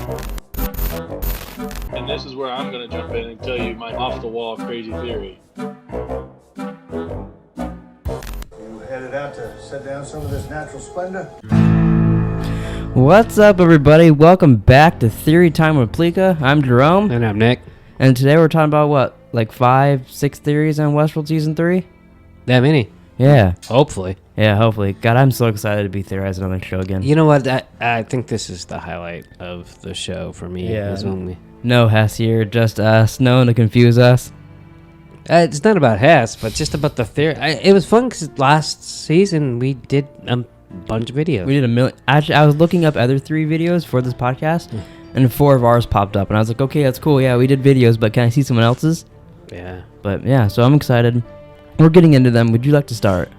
And this is where I'm going to jump in and tell you my off-the-wall crazy theory. You headed out to set down some of this natural splendor? What's up, everybody? Welcome back to Theory Time with Pleeka. I'm Jerome. And I'm Nick. And today we're talking about what? Like 5-6 theories on Westworld Season 3? That many. Yeah. Hopefully. Yeah, hopefully. God, I'm so excited to be theorizing on the show again. You know what? I think this is the highlight of the show for me. Yeah. Is when we... No Hess here, just us. No one to confuse us. It's not about Hess, but just about the theory. It was fun because last season we did a bunch of videos. We did a million. Actually, I was looking up other 3 videos for this podcast, and 4 of ours popped up. And I was like, okay, that's cool. Yeah, we did videos, but can I see someone else's? Yeah. But yeah, so I'm excited. We're getting into them. Would you like to start?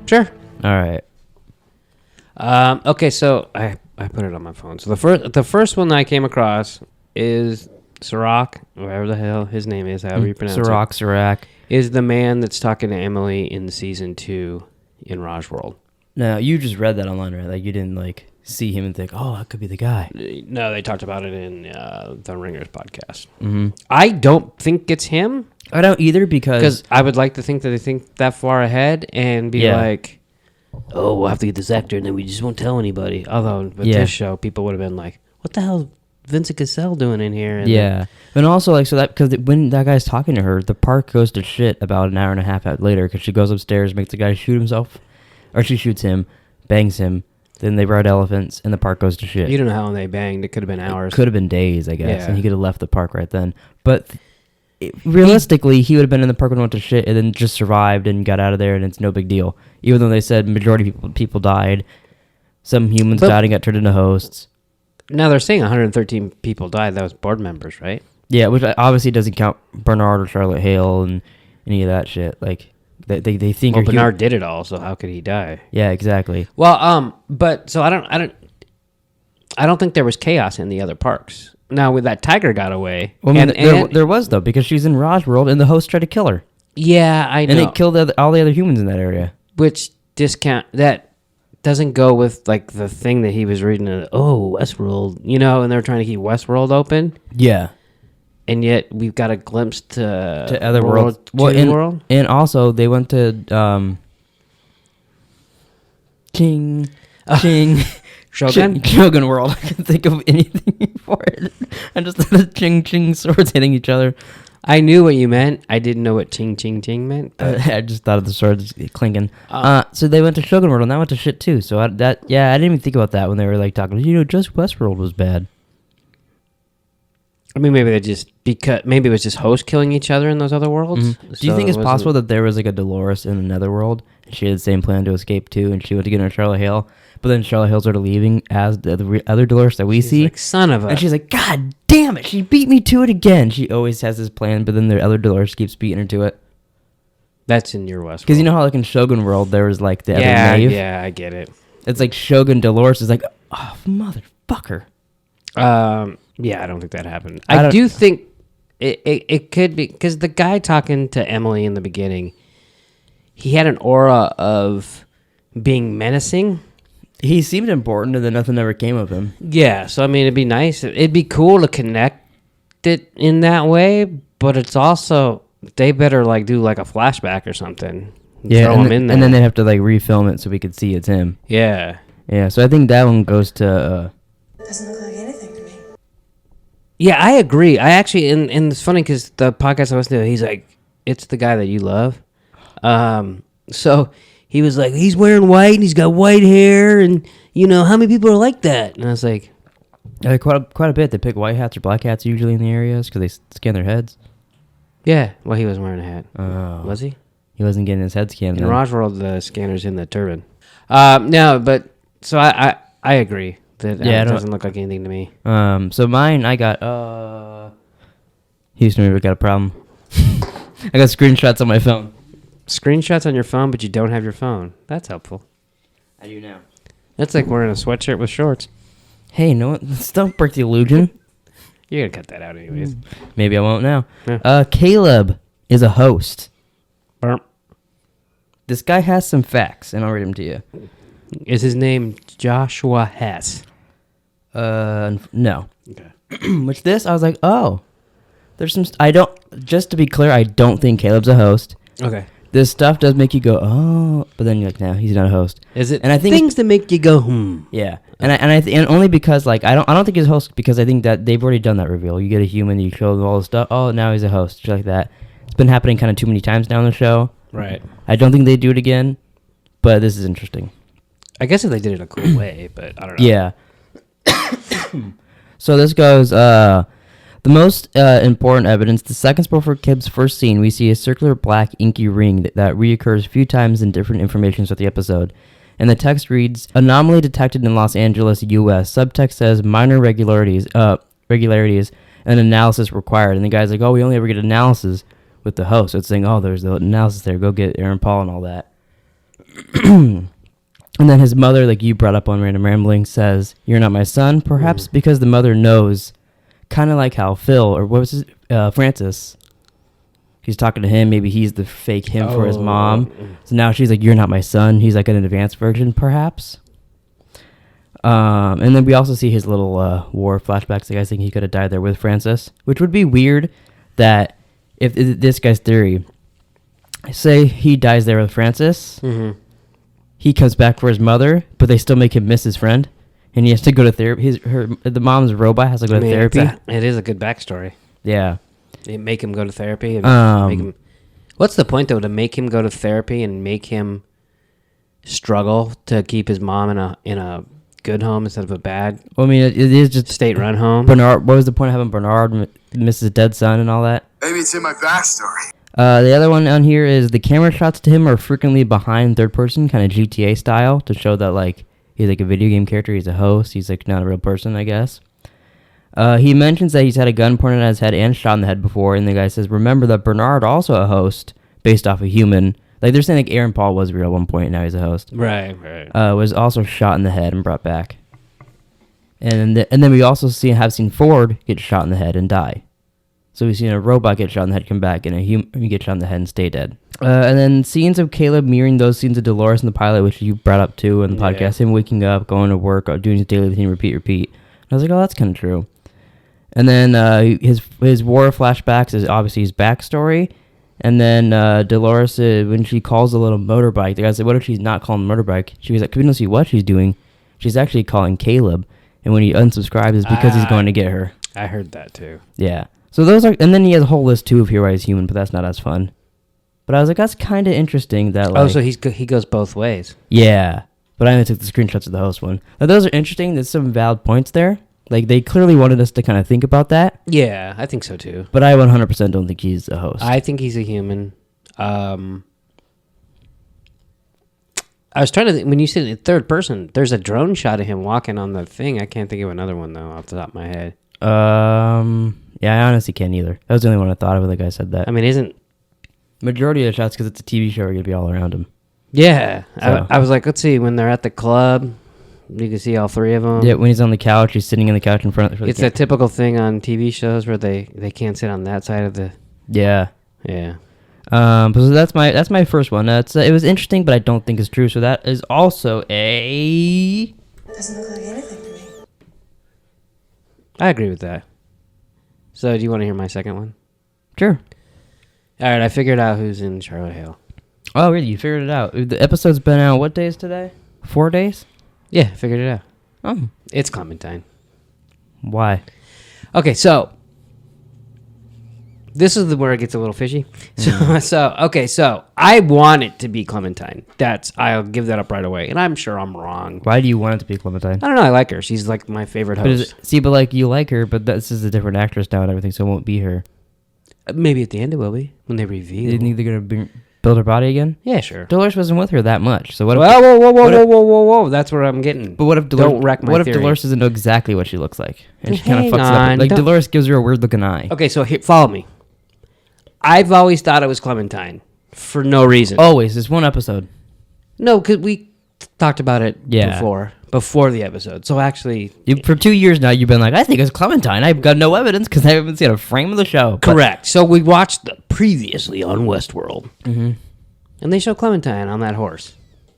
Sure. All right. Okay, so I put it on my phone. So the first one that I came across is Sirac, whatever the hell his name is, however you pronounce it. Sirac. Is the man that's talking to Emily in season 2 in Westworld. Now, you just read that online, right? Like, you didn't, like, see him and think, oh, that could be the guy. No, they talked about it in the Ringers podcast. Mm-hmm. I don't think it's him. I don't either because I would like to think that they think that far ahead and be like, oh, we'll have to get this actor and then we just won't tell anybody. Although with this show, people would have been like, what the hell is Vincent Cassell doing in here? And and also, like, so that, because when that guy's talking to her, the park goes to shit about an hour and a half later because she goes upstairs, makes the guy shoot himself, or she shoots him, bangs him, then they ride elephants, and the park goes to shit. You don't know how long they banged. It could have been hours. It could have been days, I guess, Yeah. and he could have left the park right then. But realistically, he would have been in the park and went to shit and then just survived and got out of there, and it's no big deal. Even though they said majority of people died, some humans died and got turned into hosts. Now they're saying 113 people died. That was board members, right? Yeah, which obviously doesn't count Bernard or Charlotte Hale and any of that shit. Like they think. Well, Bernard did it all, so how could he die? Yeah, exactly. Well, but so I don't think there was chaos in the other parks. Now, with that tiger got away. Well, I mean, there was, though, because she's in Westworld and the host tried to kill her. Yeah, I know. And it killed all the other humans in that area. Which that doesn't go with, like, the thing that he was reading. Westworld, and they're trying to keep Westworld open. Yeah. And yet, we've got a glimpse to other worlds. World. And also, they went to Ching. Shogun World. I can't think of anything for it. I just thought of ching swords hitting each other. I knew what you meant. I didn't know what ching meant. I just thought of the swords clinking. So they went to Shogun World, and that went to shit too. So I didn't even think about that when they were like talking. Just Westworld was bad. I mean, maybe it was just hosts killing each other in those other worlds. Mm-hmm. Do you think it's possible that there was like a Dolores in another world? She had the same plan to escape too, and she went to get her Charlotte Hale. But then Charlotte Hale started leaving as the other Dolores that we see. Like, son of a... And she's like, God damn it, she beat me to it again. She always has this plan, but then the other Dolores keeps beating her to it. That's in your Westworld. Because you know how like in Shogun World, there was like the other Maeve? Yeah, I get it. It's like Shogun Dolores is like, oh, motherfucker. Yeah, I don't think that happened. I do think it could be, because the guy talking to Emily in the beginning, he had an aura of being menacing. He seemed important, and then nothing ever came of him. Yeah, so I mean, it'd be nice. It'd be cool to connect it in that way, but it's also, they better like do like a flashback or something. Yeah, throw him in there. And then they'd have to like refilm it so we could see it's him. Yeah. Yeah, so I think that one goes to... Doesn't look like anything to me. Yeah, I agree. I actually, and it's funny because the podcast I was doing, he's like, it's the guy that you love. So he was like, he's wearing white and he's got white hair, and how many people are like that? And I was like, quite a bit. They pick white hats or black hats usually in the areas because they scan their heads. yeah. Well, he wasn't wearing a hat. Oh. Was he? He wasn't getting his head scanned. In Westworld, the scanner's in the turban. No, but so I agree that it doesn't look like anything to me. So mine, I got Houston, we got a problem. I got screenshots on my phone. Screenshots on your phone, but you don't have your phone. That's helpful. I do now. That's like wearing a sweatshirt with shorts. Hey, no, don't break the illusion. You're gonna cut that out anyways. Maybe I won't now. Yeah. Caleb is a host. Burp. This guy has some facts, and I'll read them to you. Is his name Joshua Hess? No. Okay. Which this, I was like, oh. There's some... Just to be clear, I don't think Caleb's a host. Okay. This stuff does make you go, oh. But then you're like, no, he's not a host. Is it And I think things that make you go, Yeah. And only because, like, I don't think he's a host because I think that they've already done that reveal. You get a human, you show them all the stuff. Oh, now he's a host. Shit like that. It's been happening kind of too many times now on the show. Right. I don't think they do it again, but this is interesting. I guess if they did it a cool way, but I don't know. Yeah. So this goes, the most important evidence, the seconds before Kib's first scene, we see a circular black inky ring that reoccurs a few times in different informations of the episode. And the text reads, anomaly detected in Los Angeles, U.S. Subtext says minor regularities, and analysis required. And the guy's like, oh, we only ever get analysis with the host. So it's saying, oh, there's the analysis there. Go get Aaron Paul and all that. And then his mother, like you brought up on Random Rambling, says, you're not my son. Perhaps because the mother knows, kind of like how Phil, or what was his, Francis, he's talking to him. Maybe he's the fake him for his mom. So now she's like, you're not my son. He's like an advanced version, perhaps. And then we also see his little war flashbacks. The guys think he could have died there with Francis, which would be weird that if this guy's theory, say he dies there with Francis, he comes back for his mother, but they still make him miss his friend, and he has to go to therapy. The mom's robot has to go to therapy. It is a good backstory. Yeah. They make him go to therapy. And make him, what's the point, though, to make him go to therapy and make him struggle to keep his mom in a good home instead of a bad Well, I mean, it is just state-run home? Bernard. What was the point of having Bernard miss his dead son and all that? Maybe it's in my backstory. The other one on here is the camera shots to him are frequently behind third person, kind of GTA style, to show that, like, he's like a video game character, he's a host, he's like not a real person, I guess. He mentions that he's had a gun pointed at his head and shot in the head before, and the guy says, remember that Bernard also a host based off a human. Like, they're saying like Aaron Paul was real at one point, and now he's a host. Right. Was also shot in the head and brought back. And then we also have seen Ford get shot in the head and die. So we've seen a robot get shot in the head, come back, and a human get shot in the head and stay dead. And then scenes of Caleb mirroring those scenes of Dolores in the pilot, which you brought up too in the podcast. Him waking up, going to work, doing his daily routine, repeat. And I was like, oh, that's kind of true. And then his war flashbacks is obviously his backstory. And then Dolores, when she calls the little motorbike, the guy said, what if she's not calling the motorbike? She was like, we don't see what she's doing. She's actually calling Caleb. And when he unsubscribes, it's because he's going to get her. I heard that too. Yeah. So those are, and then he has a whole list too of here why he's human, but that's not as fun. But I was like, that's kind of interesting that, like... Oh, so he goes both ways. Yeah. But I only took the screenshots of the host one. Now, those are interesting. There's some valid points there. Like, they clearly wanted us to kind of think about that. Yeah, I think so too. But I 100% don't think he's a host. I think he's a human. I was trying to think, when you said in third person, there's a drone shot of him walking on the thing. I can't think of another one, though, off the top of my head. Yeah, I honestly can't either. That was the only one I thought of when the guy said that. I mean, isn't... Majority of the shots, because it's a TV show, are going to be all around him. Yeah. So. I was like, let's see, when they're at the club, you can see all three of them. Yeah, when he's on the couch, he's sitting on the couch in front of the It's a typical thing on TV shows where they can't sit on that side of the... Yeah. Yeah. So that's my first one. It was interesting, but I don't think it's true. So that is also a... Doesn't look like anything to me. I agree with that. So do you want to hear my second one? Sure. All right, I figured out who's in Charlotte Hale. Oh, really? You figured it out. The episode's been out, what day is today? 4 days? Yeah, I figured it out. Oh. It's Clementine. Why? Okay, so this is where it gets a little fishy. So I want it to be Clementine. I'll give that up right away, and I'm sure I'm wrong. Why do you want it to be Clementine? I don't know. I like her. She's like my favorite host. But like you like her, but this is a different actress now and everything, so it won't be her. Maybe at the end it will be when they reveal. You think they're gonna build her body again? Yeah, sure. Dolores wasn't with her that much, so what? Whoa! That's what I'm getting. But what if Dolores? Don't wreck my What if theory. Dolores doesn't know exactly what she looks like, and she kind Hang of fucks it on, up? Like don't- Dolores gives her a weird looking eye. Okay, so follow me. I've always thought it was Clementine for no reason. Always, it's one episode. No, because we talked about it Yeah. before the episode. So actually, For 2 years now, you've been like, I think it's Clementine. I've got no evidence because I haven't seen a frame of the show. But- correct. So we watched previously on Westworld, and they show Clementine on that horse.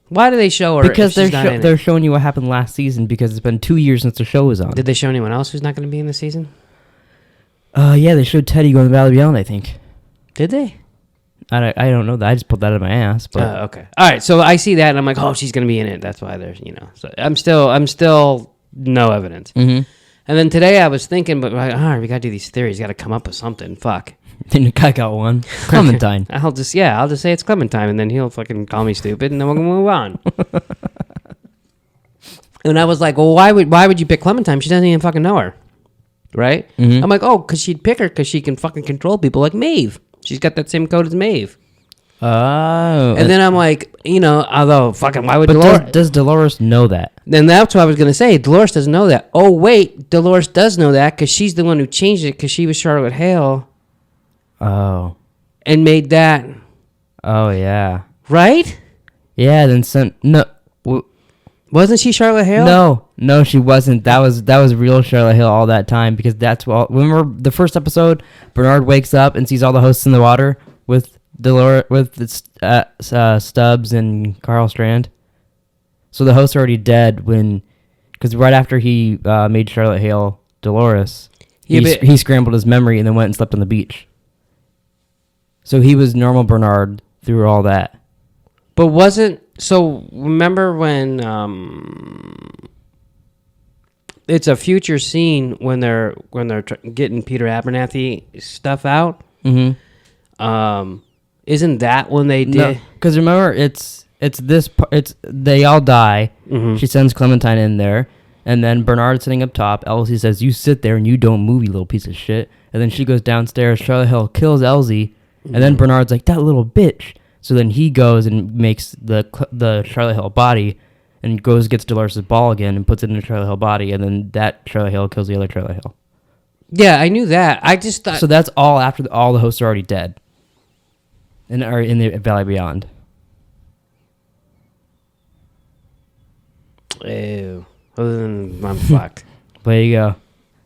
Why do they show her? Because if she's not in it? they're showing you what happened last season because it's been 2 years since the show was on. Did they show anyone else who's not going to be in the season? Yeah, they showed Teddy going to Valley Beyond, I think. Did they? I don't know that. I just pulled that out of my ass. But Okay. All right. So I see that, and I'm like, oh, she's going to be in it. That's why there's, So I'm still no evidence. Mhm. And then today I was thinking, but like, all right, we got to do these theories. Got to come up with something. Fuck. then I got one. Clementine. I'll just say it's Clementine, and then he'll fucking call me stupid, and then we'll move on. And I was like, well, why would you pick Clementine? She doesn't even fucking know her, right? Mhm. I'm like, oh, because she'd pick her because she can fucking control people like Maeve. She's got that same code as Maeve. Oh. And then I'm like, although fucking, why would but Dolores? does Dolores know that? Then that's what I was gonna say. Dolores doesn't know that. Oh wait, Dolores does know that because she's the one who changed it because she was Charlotte Hale Oh. and made that Oh yeah. right. Yeah. Then Wasn't she Charlotte Hale? No, she wasn't. That was real Charlotte Hill all that time because that's what. Remember the first episode? Bernard wakes up and sees all the hosts in the water with Dolores, Stubbs and Carl Strand. So the hosts are already dead because right after he made Charlotte Hale Dolores, he scrambled his memory and then went and slept on the beach. So he was normal Bernard through all that. But remember when it's a future scene when they're getting Peter Abernathy stuff out? Mm-hmm. Isn't that when they did? Because remember, it's they all die. Mm-hmm. She sends Clementine in there, and then Bernard's sitting up top. Elsie says, "You sit there and you don't move, you little piece of shit." And then she goes downstairs. Charlotte Hill kills Elsie, and then Bernard's like, "That little bitch." So then he goes and makes the Charlotte Hill body, and gets Dolores' ball again and puts it in the Charlotte Hill body, and then that Charlotte Hill kills the other Charlotte Hill. Yeah, I knew that. I just thought. So that's all after all the hosts are already dead. And are in the Valley Beyond. Ew. Other than I'm fucked. There you go.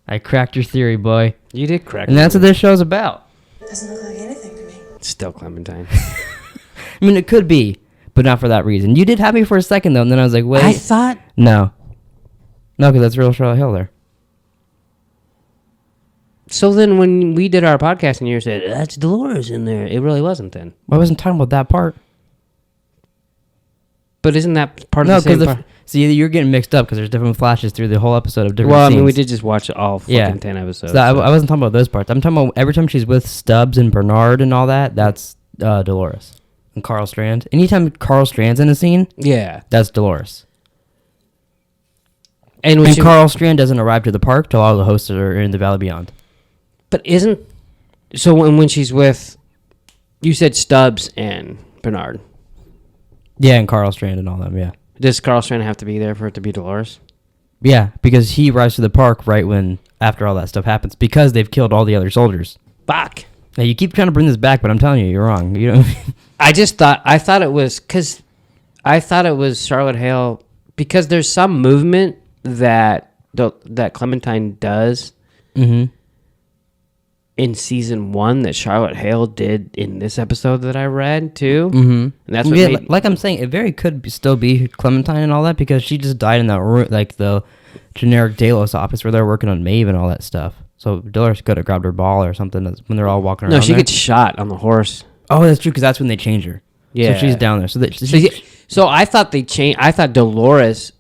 I cracked your theory, boy. You did correct. And that's what this show's about. Doesn't look like anything to me. It's still Clementine. I mean, it could be, but not for that reason. You did have me for a second, though, and then I was like, wait. I thought. No, because that's real Charlotte Hill there. So then when we did our podcast and you said, that's Dolores in there, it really wasn't then. I wasn't talking about that part. But isn't that part of the same part? See, you're getting mixed up because there's different flashes through the whole episode of different Well, scenes. I mean, we did just watch all fucking 10 episodes. So I wasn't talking about those parts. I'm talking about every time she's with Stubbs and Bernard and all that, that's Dolores. And Carl Strand. Anytime Carl Strand's in a scene, yeah. that's Dolores. And Carl Strand doesn't arrive to the park till all the hosts are in the Valley Beyond. But isn't... So when she's with... You said Stubbs and Bernard. Yeah, and Carl Strand and all them, yeah. Does Carl Strand have to be there for it to be Dolores? Yeah, because he arrives to the park right after all that stuff happens, because they've killed all the other soldiers. Fuck. Now, you keep trying to bring this back, but I'm telling you, you're wrong. You know. I thought it was... Because I thought it was Charlotte Hale... Because there's some movement that Clementine does... Mm-hmm. in season 1 that Charlotte Hale did in this episode that I read too. Mm-hmm. And that's what like I'm saying, it very could still be Clementine and all that because she just died in that room, like the generic Delos office where they're working on Maeve and all that stuff. So Dolores could have grabbed her ball or something when they're all walking around. No, she there. gets shot on the horse. Oh, that's true because that's when they change her. Yeah, so she's down there. So I thought they changed. I thought Dolores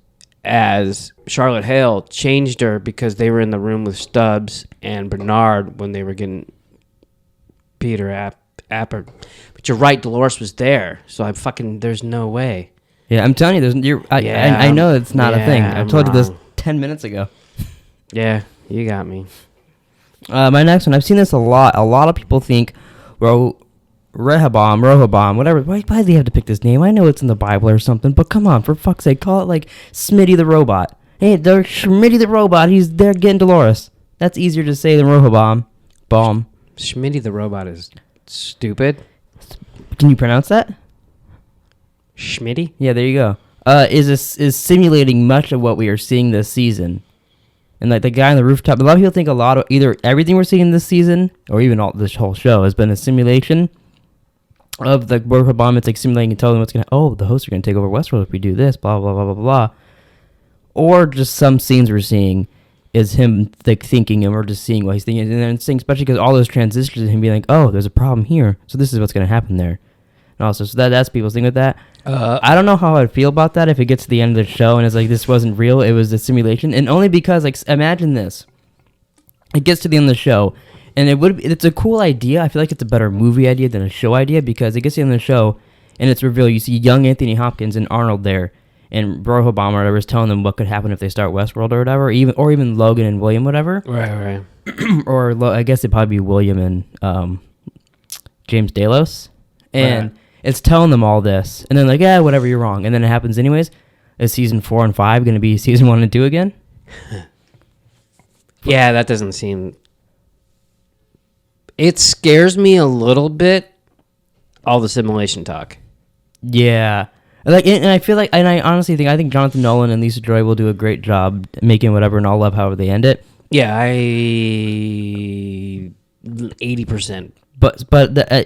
as Charlotte Hale changed her because they were in the room with Stubbs and Bernard when they were getting Peter Apper. But you're right, Dolores was there. So I'm fucking. There's no way. Yeah, I'm telling you, I know it's not a thing. I told you this 10 minutes ago. Yeah, you got me. My next one, I've seen this a lot. A lot of people think, Rover-Bomb, whatever. Why do they have to pick this name? I know it's in the Bible or something, but come on, for fuck's sake, call it like Smitty the Robot. Hey, they're Smitty the Robot. He's there getting Dolores. That's easier to say than Rover-Bomb. Bomb. Schmitty the Robot is stupid. Can you pronounce that? Schmitty? Yeah, there you go. Is simulating much of what we are seeing this season. And like the guy on the rooftop, a lot of people think either everything we're seeing this season or even this whole show has been a simulation of the Rover Bomb. It's like simulating and telling them what's gonna. Oh, the hosts are gonna take over Westworld if we do this. Blah blah blah blah blah. Or just some scenes we're seeing is him like thinking, and we're just seeing what he's thinking, and then seeing, especially because all those transitions, him being like, oh, there's a problem here, so this is what's gonna happen there. And also, so that's people's thing with that. I don't know how I'd feel about that if it gets to the end of the show and it's like this wasn't real, it was a simulation, and only because like imagine this, it gets to the end of the show, and it's a cool idea. I feel like it's a better movie idea than a show idea because it gets to the end of the show, and it's revealed. You see young Anthony Hopkins and Arnold there, and Rover Bomb or whatever is telling them what could happen if they start Westworld or whatever, or even Logan and William, whatever. Right. Or I guess it'd probably be William and James Delos, and. Right. It's telling them all this, and then like, yeah, whatever, you're wrong, and then it happens anyways. Is season 4 and 5 going to be season 1 and 2 again? Yeah, that doesn't seem. It scares me a little bit. All the simulation talk. Yeah, like, and I feel like, and I honestly think, I think Jonathan Nolan and Lisa Joy will do a great job making whatever, and I'll love however they end it. Yeah, 80%. But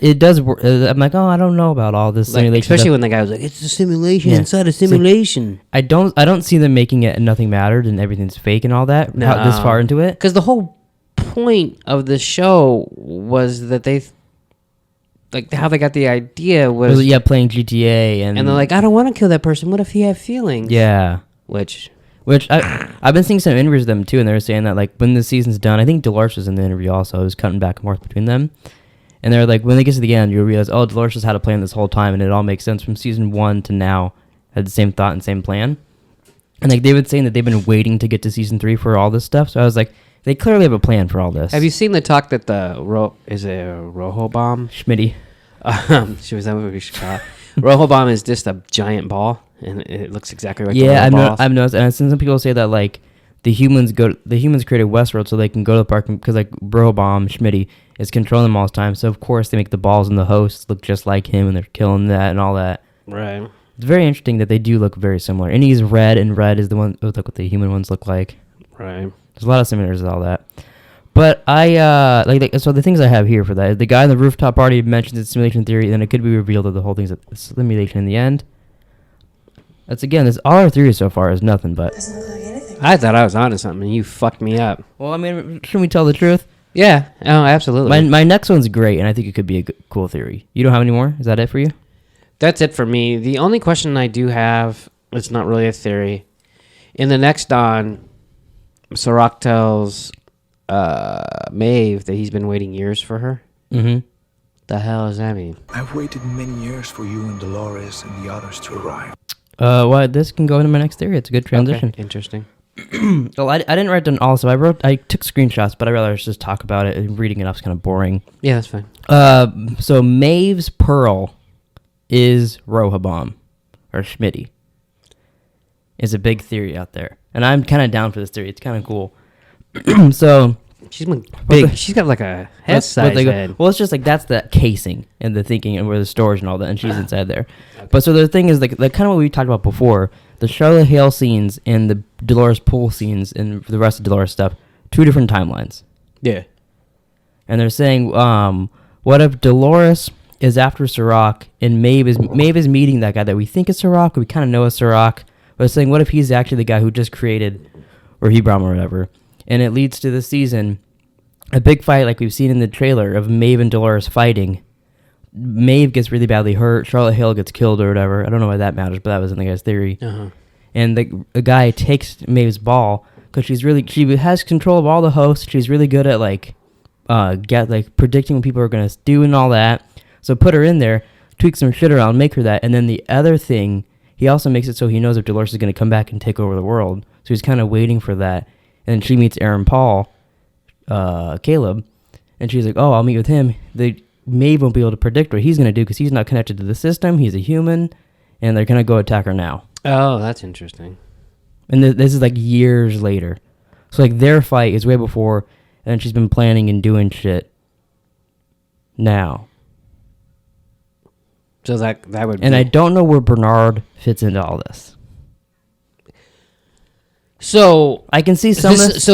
it does work. I'm like, oh, I don't know about all this simulation, especially stuff. when the guy was like, "It's a simulation Yeah. inside a simulation." I don't see them making it and nothing mattered and everything's fake and all that. No. This far into it, Because the whole point of the show was that they, like, how they got the idea was, yeah, playing GTA and and they're like, "I don't want to kill that person. What if he had feelings?" yeah. Which I've been seeing some interviews with them too, and they were saying that like when the season's done, I think Dolores was in the interview also. It was cutting back and forth between them. And they're like, when they get to the end, you'll realize, oh, Dolores has had a plan this whole time, and it all makes sense from season 1 to now. Had the same thought and same plan. And like they were saying that they've been waiting to get to season 3 for all this stuff. So I was like, they clearly have a plan for all this. have you seen the talk that the is it a Rover Bomb? Schmitty? She was that what we should call it. Rover Bomb is just a giant ball, and it looks exactly like the Yeah, Rover balls. I've noticed, and I've seen some people say that like the humans created Westworld so they can go to the park because like Rover Bomb Schmitty is controlling them all the time. So of course they make the balls and the hosts look just like him, and they're killing that and all that. Right. It's very interesting that they do look very similar. And he's red, and red is the one look what the human ones look like. Right. There's a lot of similarities with all that. But I so the things I have here for that, the guy in the rooftop party mentions it's simulation theory, and it could be revealed that the whole thing's a simulation in the end. That's all our theories so far is nothing but. Doesn't look like anything. I thought I was onto something, and you fucked me up. Well, I mean, shouldn't we tell the truth? Yeah. Oh, absolutely. My next one's great, and I think it could be a cool theory. You don't have any more? Is that it for you? That's it for me. The only question I do have, it's not really a theory. In the next Dawn, Sirach tells Maeve that he's been waiting years for her. Mm-hmm. The hell does that mean? I've waited many years for you and Dolores and the others to arrive. Well, this can go into my next theory. It's a good transition. Okay, interesting. Well, I didn't write down all, so I took screenshots, but I'd rather just talk about it. And reading it up is kind of boring. Yeah, that's fine. So Maeves Pearl is Rover Bomb, or Schmitty, is a big theory out there. And I'm kind of down for this theory. It's kind of cool. So She's been big. She's got like a head-sized head. well, it's just like that's the casing and the thinking and where the storage and all that, and she's inside there. Okay. But so the thing is, like kind of what we talked about before, the Charlotte Hale scenes and the Dolores Pool scenes and the rest of Dolores stuff, 2 different timelines. Yeah. And they're saying, what if Dolores is after Sirach and Maeve is meeting that guy that we think is Sirach, we kind of know is Sirach, but it's saying, what if he's actually the guy who just created Rover Bomb or whatever? And it leads to this season, a big fight like we've seen in the trailer of Maeve and Dolores fighting. Maeve gets really badly hurt. Charlotte Hale gets killed or whatever. I don't know why that matters, but that was in the guy's theory. Uh-huh. And the guy takes Maeve's ball because she has control of all the hosts. She's really good at predicting what people are gonna do and all that. So put her in there, tweak some shit around, make her that. And then the other thing, he also makes it so he knows if Dolores is gonna come back and take over the world. So he's kind of waiting for that. And then she meets Aaron Paul, Caleb, and she's like, "Oh, I'll meet with him." Maeve won't be able to predict what he's going to do because he's not connected to the system. He's a human, and they're going to go attack her now. Oh, that's interesting. And this is like years later. So like their fight is way before, and then she's been planning and doing shit now. So that would And be... I don't know where Bernard fits into all this. So I can see some of this.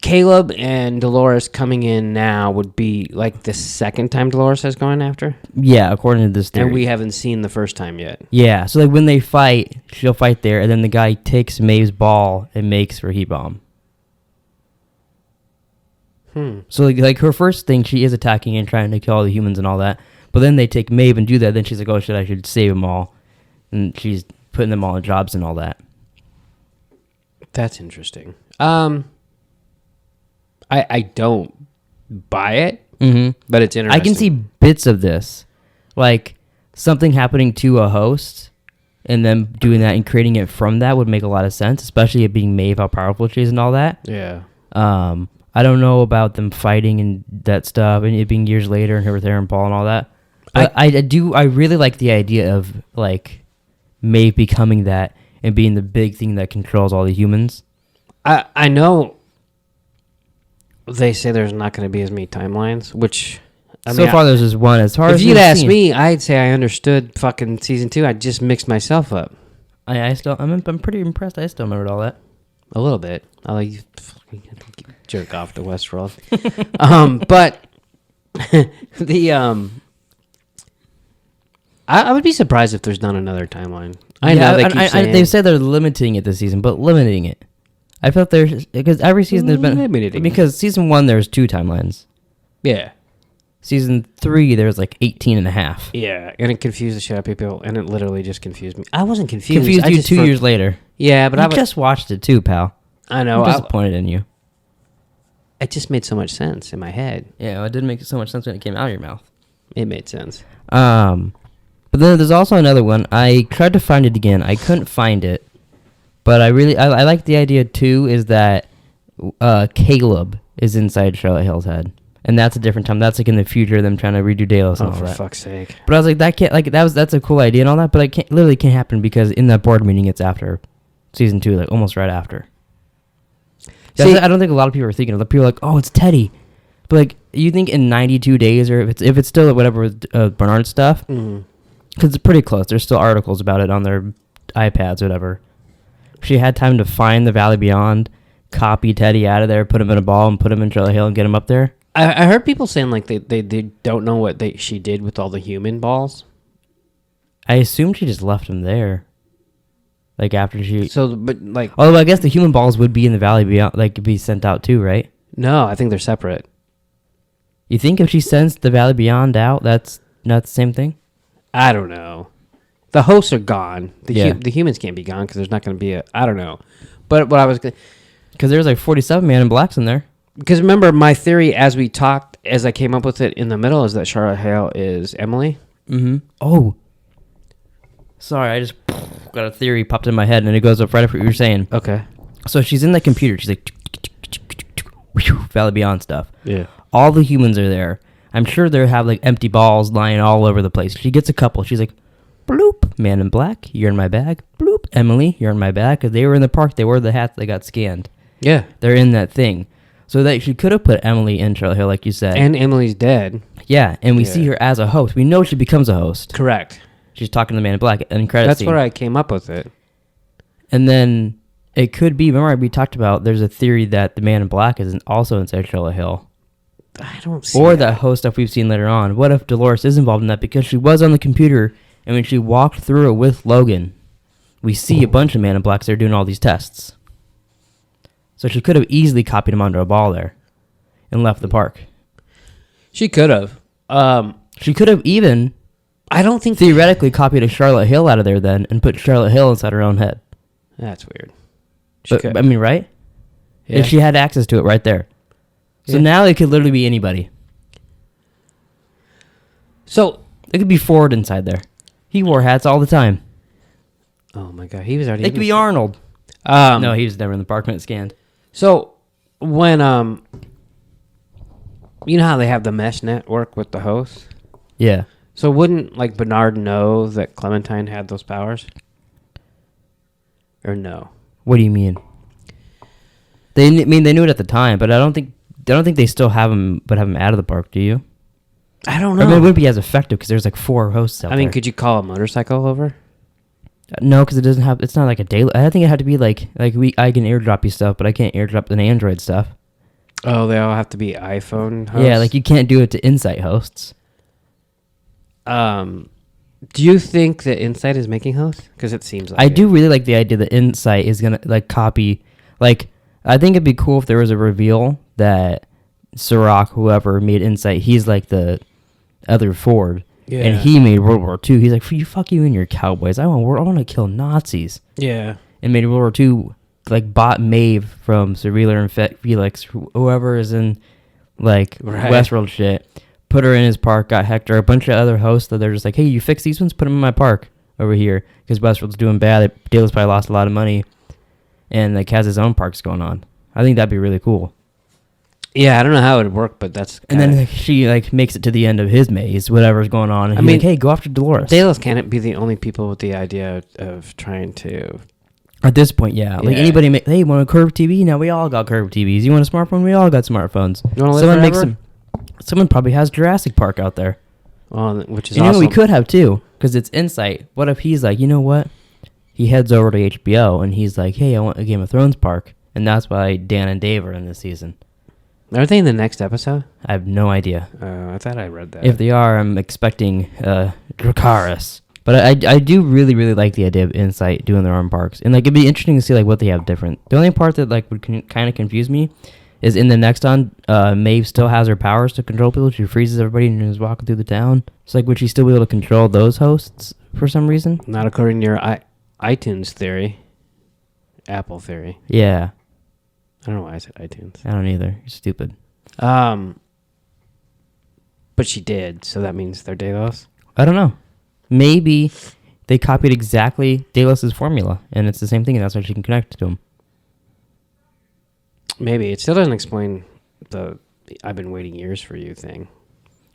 Caleb and Dolores coming in now would be like the second time Dolores has gone after, Yeah, according to this theory. and we haven't seen the first time yet. Yeah, so like when they fight, she'll fight there, and then the guy takes Maeve's ball and makes her heat bomb. So like her first thing, she is attacking and trying to kill all the humans and all that. But then they take Maeve and do that. Then she's like, oh shit, I should save them all. And she's putting them all in jobs and all that. That's interesting. I don't buy it, but it's interesting. I can see bits of this. Like something happening to a host and then doing that and creating it from that would make a lot of sense, especially it being Maeve, how powerful she is and all that. Yeah. I don't know about them fighting and that stuff and it being years later and her with Aaron Paul and all that. But I really like the idea of like Maeve becoming that and being the big thing that controls all the humans. I know they say there's not going to be as many timelines, which So far there's just one. As far if as you'd we've asked seen. me, I'd say I understood fucking season 2. I just mixed myself up I'm pretty impressed. I still remembered all that. a little bit. I like you fucking jerk off to Westworld. But the I would be surprised if there's not another timeline. I know they keep saying they've said they're limiting it this season, but limiting it. I felt there's because every season there's been Limiting. because season 1 there's 2 timelines. yeah. Season 3 there's like 18 and a half. Yeah, and it confused the shit out of people, and it literally just confused me. I wasn't confused. Confused I you just 2 years later. Yeah, but I just watched it too, pal. I know. I'm disappointed in you. It just made so much sense in my head. Yeah, it didn't make so much sense when it came out of your mouth. It made sense. But then there's also another one. I tried to find it again. I couldn't find it. But I like the idea too is that Caleb is inside Charlotte Hill's head. And that's a different time. That's like in the future, them trying to redo Delos and all For that. fuck's sake. But I was like, that can't like that's a cool idea and all that, but it literally can't happen because in that board meeting it's after season 2, like almost right after. See, I don't think a lot of people are thinking of it. People are like, oh, it's Teddy. But like you think in 92 days or if it's still whatever with Bernard stuff, because it's pretty close. There's still articles about it on their iPads or whatever. She had time to find the Valley Beyond, copy Teddy out of there, put him in a ball, and put him in Charlotte Hill and get him up there. I heard people saying like they don't know what she did with all the human balls. I assumed she just left him there. Like after she. So, but like, Although I guess the human balls would be in the Valley Beyond, like be sent out too, right? no, I think they're separate. You think if she sends the Valley Beyond out, that's not the same thing? I don't know. The hosts are gone. Yeah. The humans can't be gone because there's not going to be I don't know. But what I was Because there's like 47 Man in Blacks in there. because remember my theory as we talked, as I came up with it in the middle, is that Charlotte Hale is Emily. Mm-hmm. Oh. Sorry, I just got a theory popped in my head, and it goes up right after what you were saying. Okay. So she's in the computer. She's like, Valley Beyond stuff. Yeah. All the humans are there. I'm sure they have like empty balls lying all over the place. She gets a couple. She's like, bloop, Man in Black, you're in my bag. Bloop, Emily, you're in my bag. Because they were in the park. They wore the hats. They got scanned. Yeah. They're in that thing. So that she could have put Emily in Charlotte Hill, like you said. And Emily's dead. Yeah, and we Yeah. see her as a host. We know she becomes a host. Correct. She's talking to the Man in Black and credit That's scene. where I came up with it. And then it could be, remember we talked about, there's a theory that the Man in Black is also inside Charlotte Hill. I don't see Or that host stuff we've seen later on. What if Dolores is involved in that? Because she was on the computer, and when she walked through it with Logan, we see a bunch of Man in Blacks there doing all these tests. So she could have easily copied him onto a ball there and left the park. She could have. She could have even I don't think theoretically copied a Charlotte Hill out of there then and put Charlotte Hill inside her own head. That's weird. She But, could. I mean, right? Yeah. If she had access to it right there. So Yeah. now it could literally be anybody. So, It could be Ford inside there. He wore hats all the time. oh my god, he was already. It could be Arnold. No, No, he was never in the park when it scanned. So when you know how they have the mesh network with the host? Yeah. So wouldn't like Bernard know that Clementine had those powers? Or no? What do you mean? They knew it at the time, but I don't think they still have him, but have him out of the park. Do you? I don't I know. mean, it wouldn't be as effective because there's like 4 hosts out I mean, there. could you call a motorcycle over? No, because it doesn't have. It's not like a daily. I think it had to be like I can airdrop you stuff, but I can't airdrop an Android stuff. Oh, they all have to be iPhone hosts? Yeah, like you can't do it to Insight hosts. Do you think that Insight is making hosts? Because it seems like I do really like the idea that Insight is gonna like copy. Like, I think it'd be cool if there was a reveal that Sirach, whoever made Insight, he's like the other Ford, and he made World War II. He's like, fuck you and your cowboys. I want to kill Nazis. Yeah. And made World War II. Like bought Maeve from Sir Wheeler and Felix, whoever is in like Westworld shit. Put her in his park. Got Hector, a bunch of other hosts that they're just like, hey, you fix these ones, put them in my park over here because Westworld's doing bad. Dale's probably lost a lot of money, and like has his own parks going on. I think that'd be really cool. Yeah, I don't know how it would work, but that's. And then like, she like makes it to the end of his maze, whatever's going on. And he's like, hey, go after Dolores. Dale's can't be the only people with the idea of trying to. At this point, yeah. Like anybody, hey, want a curved TV? Now we all got curved TVs. You want a smartphone? We all got smartphones. You want to live forever? Someone probably has Jurassic Park out there. Well, which is you know awesome. We could have too, because it's Insight. What if he's like, you know what? He heads over to HBO and he's like, hey, I want a Game of Thrones park, and that's why Dan and Dave are in this season. Are they in the next episode? I have no idea. I thought I read that. If they are, I'm expecting Dracarys. But I do really, really like the idea of Insight doing their own parks. And, like, it'd be interesting to see, like, what they have different. The only part that, like, would kind of confuse me is in the next on, Maeve still has her powers to control people. She freezes everybody and is walking through the town. So, like, would she still be able to control those hosts for some reason? Not according to your iTunes theory. Apple theory. Yeah. I don't know why I said iTunes. I don't either. You're stupid. But she did, so that means they're Delos? I don't know. Maybe they copied exactly Delos' formula, and it's the same thing, and that's why she can connect to him. Maybe. It still doesn't explain the I've been waiting years for you thing.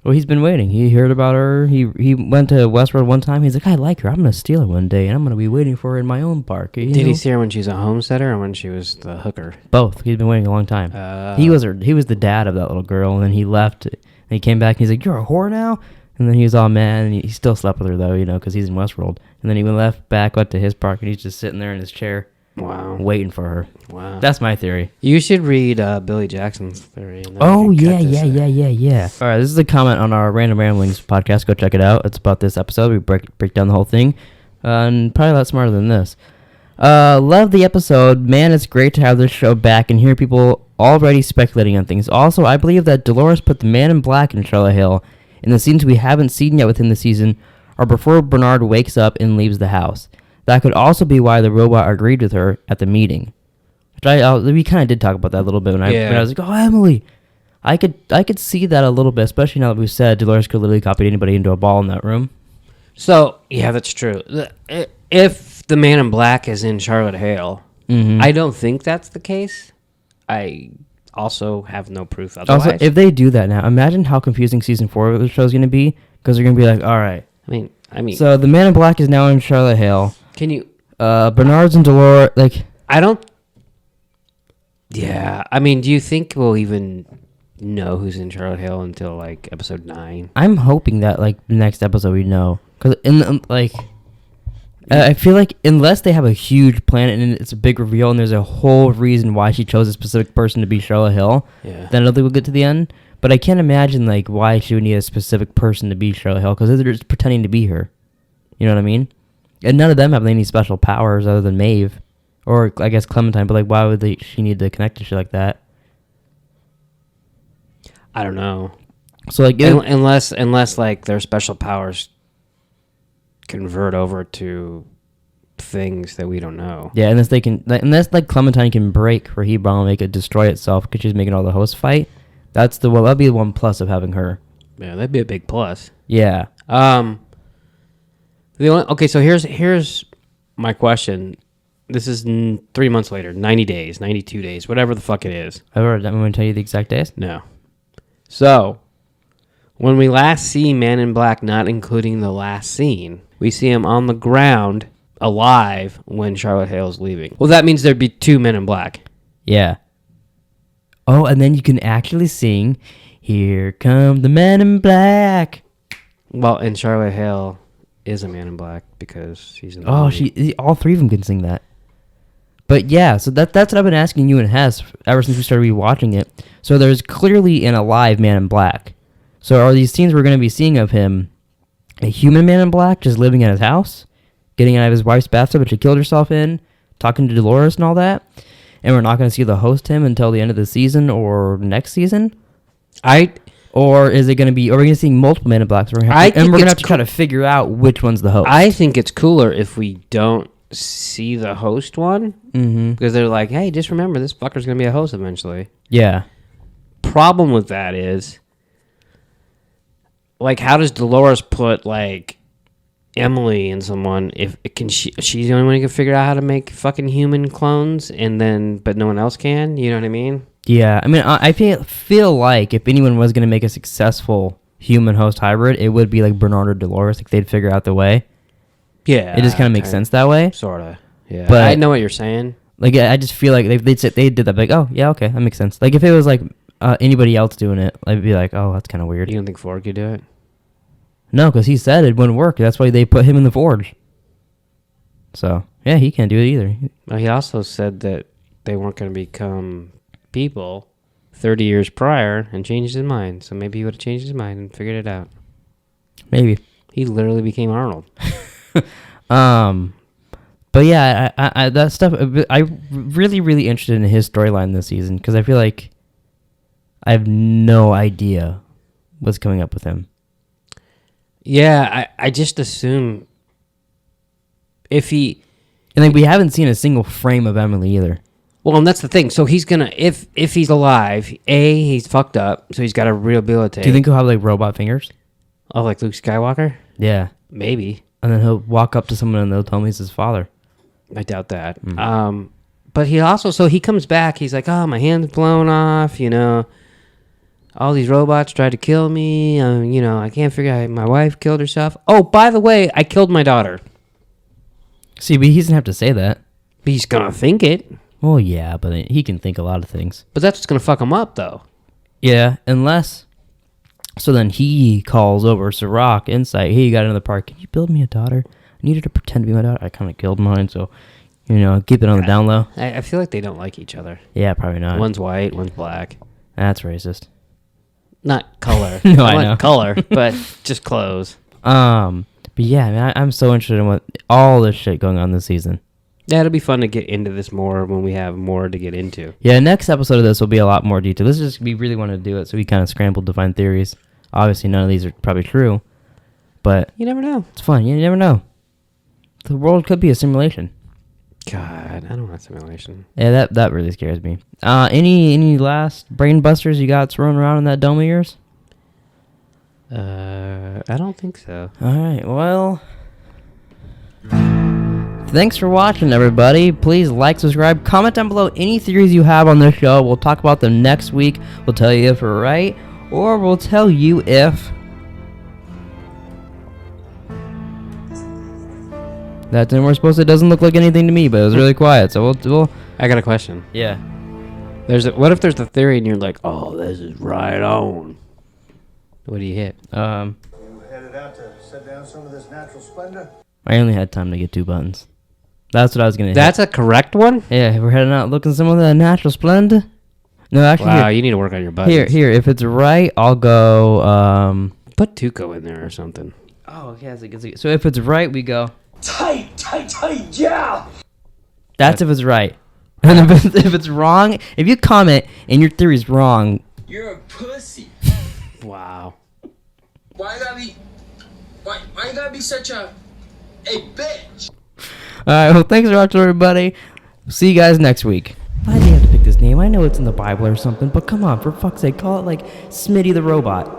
Well, he's been waiting. He heard about her. He went to Westworld one time. He's like, I like her. I'm going to steal her one day, and I'm going to be waiting for her in my own park. Did he see her when she was a homesteader or when she was the hooker? Both. He's been waiting a long time. He was the dad of that little girl, and then he left, and he came back, and he's like, you're a whore now? And then he was all mad, and he still slept with her, though, because he's in Westworld. And then he went to his park, and he's just sitting there in his chair. Wow. Waiting for her. Wow. That's my theory. You should read Billy Jackson's theory. Oh, yeah. All right, this is a comment on our Random Ramblings podcast. Go check it out. It's about this episode. We break down the whole thing. And probably a lot smarter than this. Love the episode. Man, it's great to have this show back and hear people already speculating on things. Also, I believe that Dolores put the Man in Black in Charlotte Hill in the scenes we haven't seen yet within the season or before Bernard wakes up and leaves the house. That could also be why the robot agreed with her at the meeting. We kind of did talk about that a little bit when I was like, oh, Emily. I could see that a little bit, especially now that we've said Dolores could literally copy anybody into a ball in that room. So, yeah, that's true. If the Man in Black is in Charlotte Hale, I don't think that's the case. I also have no proof otherwise. Also, if they do that now, imagine how confusing season 4 of the show is going to be, because they're going to be like, all right. I mean. So the Man in Black is now in Charlotte Hale. Can you? Bernard's and Dolores, like. I don't. Yeah, I mean, do you think we'll even know who's in Charlotte Hale until like episode 9? I'm hoping that like the next episode we know, because I feel like unless they have a huge plan and it's a big reveal and there's a whole reason why she chose a specific person to be Charlotte Hill, then I don't think we'll get to the end. But I can't imagine like why she would need a specific person to be Charlotte Hill, because they're just pretending to be her. You know what I mean? And none of them have any special powers other than Maeve. Or, I guess, Clementine, but, like, why would she need to connect to shit like that? I don't know. So, like... Unless, like, their special powers convert over to things that we don't know. Yeah, unless, Clementine can break her heat bomb and make it destroy itself because she's making all the hosts fight. That'd be the one plus of having her. Yeah, that'd be a big plus. Yeah. Okay, so here's my question. This is 3 months later, 90 days, 92 days, whatever the fuck it is. I'm going to tell you the exact days? No. So, when we last see Man in Black, not including the last scene, we see him on the ground, alive, when Charlotte Hale's leaving. Well, that means there'd be 2 Men in Black. Yeah. Oh, and then you can actually sing, Here Come the Men in Black. Well, and Charlotte Hale is a Man in Black because she's in the Oh, movie. all 3 of them can sing that. But yeah, so that's what I've been asking you and Hess ever since we started rewatching it. So there's clearly an alive Man in Black. So are these scenes we're going to be seeing of him a human Man in Black just living at his house, getting out of his wife's bathtub that she killed herself in, talking to Dolores and all that? And we're not going to see the host him until the end of the season or next season? Or is it going to be... Are we going to see multiple Men in Blacks? We're going to have to try to figure out which one's the host. I think it's cooler if we don't see the host one. Mm-hmm. Because they're like, hey, just remember, this fucker's going to be a host eventually. Yeah. Problem with that is... Like, how does Dolores put, like, Emily in someone if she's the only one who can figure out how to make fucking human clones, but no one else can? You know what I mean? Yeah, I mean, I feel like if anyone was going to make a successful human host hybrid, it would be like Bernard or Dolores. Like, they'd figure out the way. Yeah. It just kind of makes sense that way. Sort of. Yeah. But I know what you're saying. Like, I just feel like they did that. Like, oh, yeah, okay, that makes sense. Like, if it was like anybody else doing it, I'd be like, oh, that's kind of weird. You don't think Ford could do it? No, because he said it wouldn't work. That's why they put him in the Forge. So, yeah, he can't do it either. Well, he also said that they weren't going to become people 30 years prior and changed his mind. So maybe he would have changed his mind and figured it out. Maybe. He literally became Arnold. But yeah, I that stuff, I'm really, really interested in his storyline this season because I feel like I have no idea what's coming up with him. Yeah, I just assume if he... And like we haven't seen a single frame of Emily either. Well, and that's the thing. So he's gonna... If he's alive, he's fucked up, so he's got to rehabilitate. Do you think he'll have like robot fingers? Oh, like Luke Skywalker? Yeah. Maybe. And then he'll walk up to someone and they'll tell me he's his father. I doubt that. But he also... So he comes back, he's like, oh, my hand's blown off, you know... All these robots tried to kill me. You know, I can't figure out my wife killed herself. Oh, by the way, I killed my daughter. See, but he doesn't have to say that. He's going to think it. Well, yeah, but he can think a lot of things. But that's what's going to fuck him up, though. Yeah, unless... So then he calls over Sirach Insight. Hey, you got another part. Can you build me a daughter? I need her to pretend to be my daughter. I kind of killed mine, so, you know, keep it on the down low. I feel like they don't like each other. Yeah, probably not. One's white, one's black. That's racist. Not color. No, I know. Color, but just clothes. But yeah, I mean, I'm so interested in what all this shit going on this season. Yeah, it'll be fun to get into this more when we have more to get into. Yeah, next episode of this will be a lot more detailed. This is just, we really wanted to do it, so we kind of scrambled to find theories. Obviously, none of these are probably true, but You never know. it's fun. You never know. The world could be a simulation. God, I don't want simulation. Yeah, that really scares me. Any last brain busters you got thrown around in that dome of yours? I don't think so. All right, well, thanks for watching, everybody. Please like, subscribe, comment down below any theories you have on this show. We'll talk about them next week. We'll tell you if we're right, or we'll tell you if that thing we're supposed to doesn't look like anything to me, but it was really quiet. So we'll I got a question. yeah. What if there's a theory and you're like, oh, this is right on? What do you hit? You headed out to set down some of this natural splendor? I only had time to get 2 buttons. That's what I was gonna hit. That's a correct one? Yeah, we're heading out looking some of the natural splendor. No, actually, Wow, you need to work on your buttons. here. If it's right, I'll go. Put Tuco in there or something. Oh, yeah. So if it's right, we go. Tight, yeah! That's if it's right. And if it's wrong, if you comment and your theory's wrong, You're a pussy. Wow. Why you gotta be such a bitch? all right. Well, thanks for watching, everybody. See you guys next week. Why do you have to pick this name? I know it's in the Bible or something, but come on, for fuck's sake, call it like Smitty the Robot.